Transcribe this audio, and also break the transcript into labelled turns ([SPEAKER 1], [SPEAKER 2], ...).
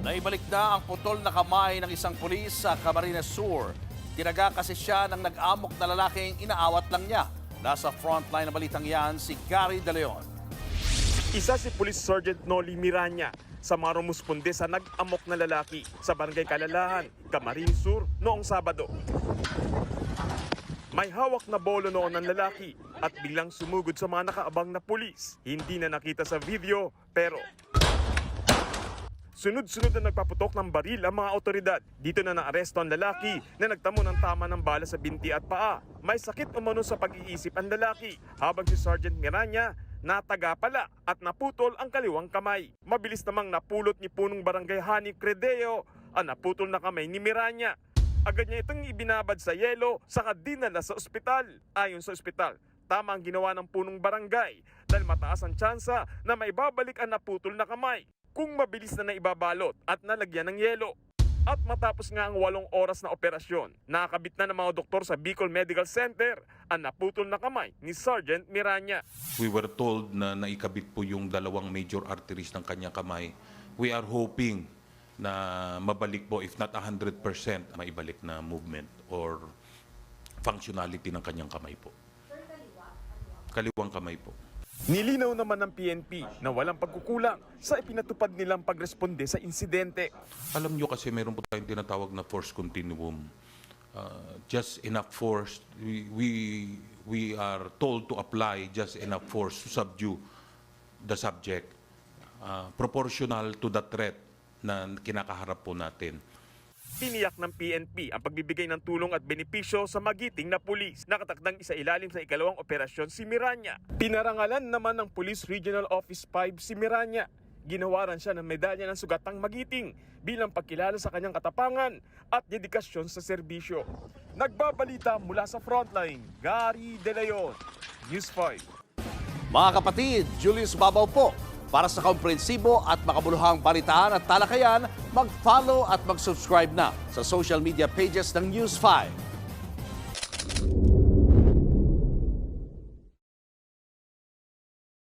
[SPEAKER 1] Naibalik na ang putol na kamay ng isang pulis sa Camarines Sur. Tinaga kasi siya ng nag-amok na lalaking inaawat lang niya. Nasa frontline na balitang yan si Gary De Leon.
[SPEAKER 2] Isa si Police Sergeant Noli Miranya sa mga rumusponde sa nag-amok na lalaki sa Barangay Kalalahan, Camarines Sur noong Sabado. May hawak na bolo noon ng lalaki at biglang sumugod sa mga nakaabang na pulis. Hindi na nakita sa video pero sunod-sunod na nagpaputok ng baril ang mga otoridad. Dito na naaresto ang lalaki na nagtamo ng tama ng bala sa binti at paa. May sakit umano sa pag-iisip ang lalaki habang si Sergeant Miranya nataga pala at naputol ang kaliwang kamay. Mabilis namang napulot ni punong barangay Hani Credeo ang naputol na kamay ni Miranya. Agad niya itong ibinabad sa yelo saka dinala sa ospital. Ayon sa ospital, tama ang ginawa ng punong barangay dahil mataas ang tsansa na maibabalik ang naputol na kamay kung mabilis na naibabalot at nalagyan ng yelo. At matapos nga ang 8 oras na operasyon, nakakabit na ng mga doktor sa Bicol Medical Center ang naputol na kamay ni Sergeant Miranya.
[SPEAKER 3] We were told na naikabit po yung 2 major arteries ng kanyang kamay. We are hoping na mabalik po, if not 100%, maibalik na movement or functionality ng kanyang kamay po. Kaliwang kamay po.
[SPEAKER 2] Nilinaw naman ng PNP na walang pagkukulang sa ipinatupad nilang pagresponde sa insidente.
[SPEAKER 3] Alam nyo kasi meron po tayong tinatawag na force continuum. Just enough force, we are told to apply just enough force to subdue the subject proportional to the threat na kinakaharap po natin.
[SPEAKER 2] Tiniyak ng PNP ang pagbibigay ng tulong at benepisyo sa magiting na pulis. Nakatakdang isailalim sa ikalawang operasyon si Miranya. Pinarangalan naman ng Police Regional Office 5 si Miranya. Ginawaran siya ng medalya ng sugatang magiting bilang pagkilala sa kanyang katapangan at dedikasyon sa serbisyo. Nagbabalita mula sa frontline, Gary De Leon, News 5.
[SPEAKER 1] Mga kapatid, Julius Babaw po. Para sa komprehensibo at makabuluhang balitaan at talakayan, mag-follow at mag-subscribe na sa social media pages ng News 5.